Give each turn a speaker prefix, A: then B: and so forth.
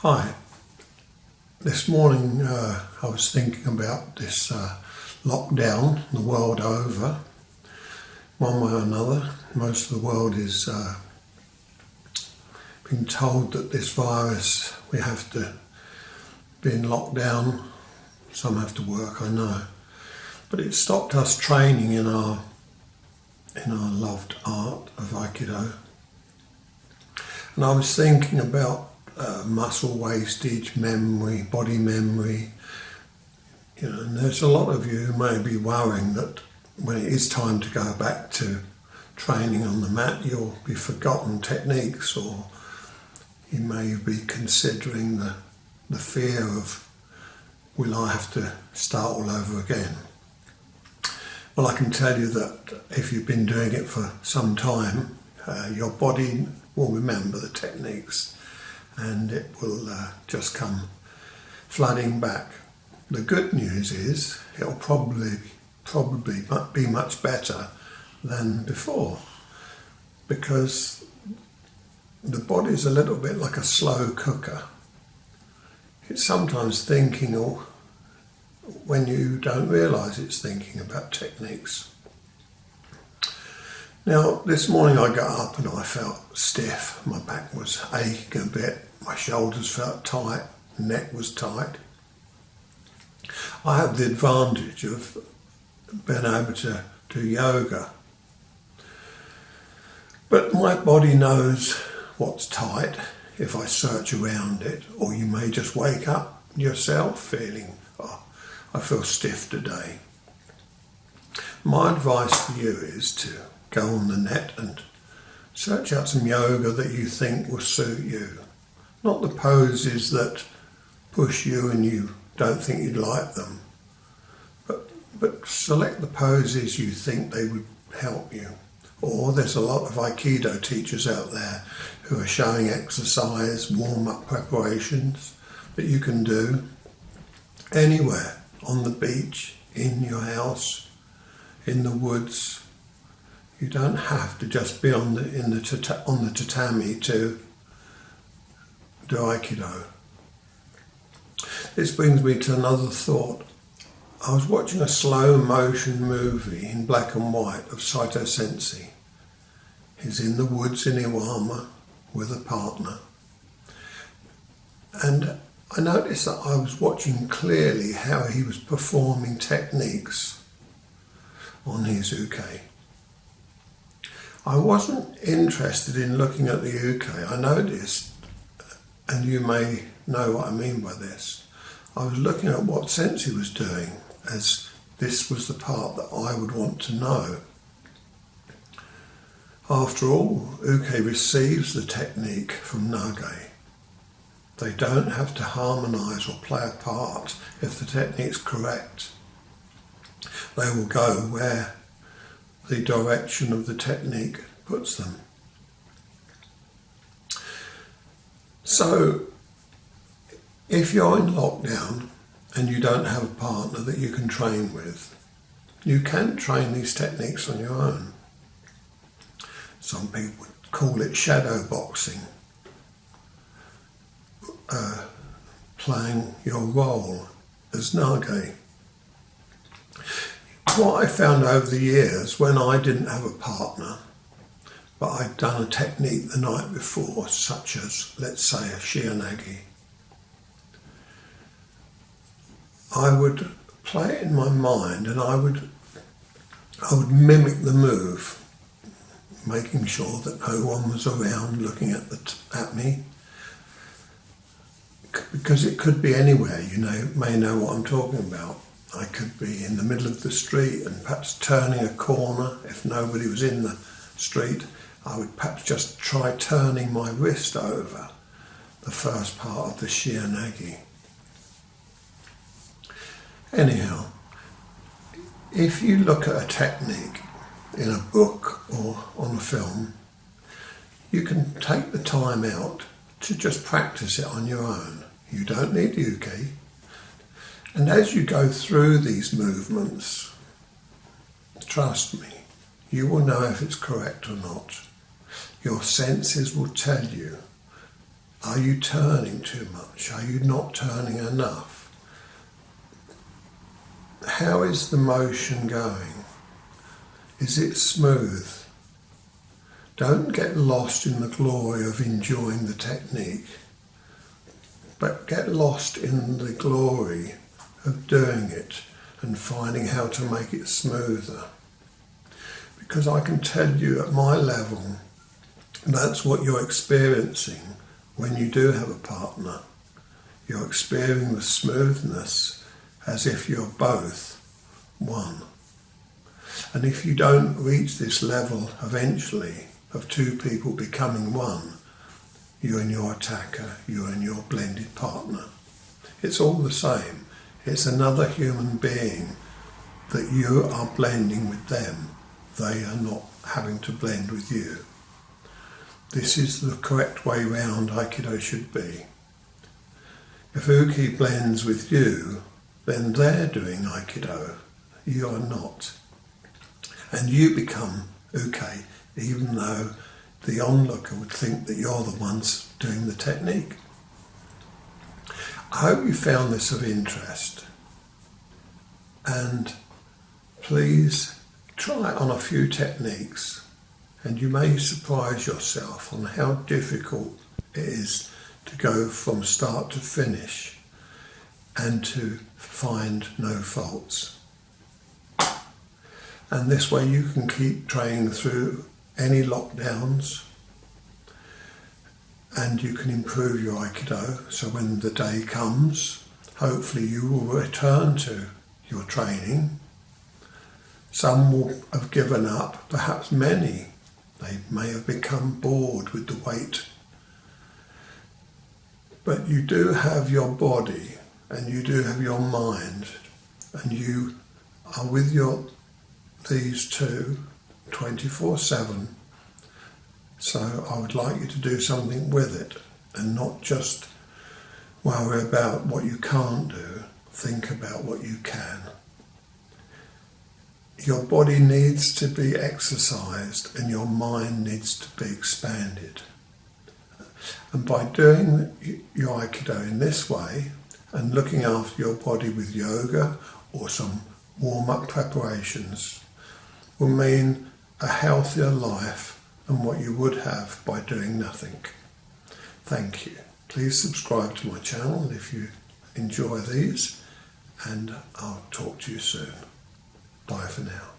A: Hi. This morning I was thinking about this lockdown the world over, one way or another. Most of the world is being told that this virus, we have to be in lockdown. Some have to work, I know. But it stopped us training in our loved art of Aikido. And I was thinking about muscle wastage, memory, body memory. And there's a lot of you who may be worrying that when it is time to go back to training on the mat, you'll be forgotten techniques, or you may be considering the fear of, will I have to start all over again? Well, I can tell you that if you've been doing it for some time, your body will remember the techniques and it will just come flooding back. The good news is it'll probably be much better than before, because the body's a little bit like a slow cooker. It's sometimes thinking when you don't realise it's thinking about techniques. Now, this morning I got up and I felt stiff. My back was aching a bit, my shoulders felt tight, neck was tight. I have the advantage of being able to do yoga. But my body knows what's tight if I search around it, or you may just wake up yourself feeling, oh, I feel stiff today. My advice to you is to go on the net and search out some yoga that you think will suit you. Not the poses that push you and you don't think you'd like them, but select the poses you think they would help you. Or there's a lot of Aikido teachers out there who are showing exercise, warm-up preparations that you can do anywhere, on the beach, in your house, in the woods. You don't have to just be on the tatami to do Aikido. This brings me to another thought. I was watching a slow motion movie in black and white of Saito Sensei. He's in the woods in Iwama with a partner. And I noticed that I was watching clearly how he was performing techniques on his uke. I wasn't interested in looking at the uke. I noticed, and you may know what I mean by this, I was looking at what Sensei was doing, as this was the part that I would want to know. After all, uke receives the technique from nage. They don't have to harmonise or play a part if the technique's correct. They will go where the direction of the technique puts them. So, if you're in lockdown and you don't have a partner that you can train with, you can train these techniques on your own. Some people would call it shadow boxing, playing your role as nage. What I found over the years, when I didn't have a partner, but I'd done a technique the night before, such as, let's say, a Shihan, I would play it in my mind and I would mimic the move, making sure that no one was around looking at me. Because it could be anywhere, may know what I'm talking about. I could be in the middle of the street and perhaps turning a corner. If nobody was in the street, I would perhaps just try turning my wrist over, the first part of the Shihan. Anyhow, if you look at a technique in a book or on a film, you can take the time out to just practice it on your own. You don't need the uke. And as you go through these movements, trust me, you will know if it's correct or not. Your senses will tell you, Are you turning too much? Are you not turning enough? How is the motion going? Is it smooth? Don't get lost in the glory of enjoying the technique, but get lost in the glory of doing it and finding how to make it smoother. Because I can tell you at my level, that's what you're experiencing when you do have a partner. You're experiencing the smoothness as if you're both one. And if you don't reach this level eventually of two people becoming one, you and your attacker, you and your blended partner, it's all the same. It's another human being that you are blending with them. They are not having to blend with you. This is the correct way round Aikido should be. If Uki blends with you, then they're doing Aikido. You are not. And you become Uke, even though the onlooker would think that you're the ones doing the technique. I hope you found this of interest. And please try on a few techniques, and you may surprise yourself on how difficult it is to go from start to finish and to find no faults. And this way you can keep training through any lockdowns, and you can improve your Aikido, so when the day comes, hopefully you will return to your training. Some will have given up, perhaps many. They may have become bored with the weight. But you do have your body and you do have your mind, and you are with these two 24/7. So I would like you to do something with it and not just worry about what you can't do. Think about what you can. Your body needs to be exercised and your mind needs to be expanded. And by doing your Aikido in this way and looking after your body with yoga or some warm-up preparations will mean a healthier life than what you would have by doing nothing. Thank you. Please subscribe to my channel if you enjoy these, and I'll talk to you soon. Bye for now.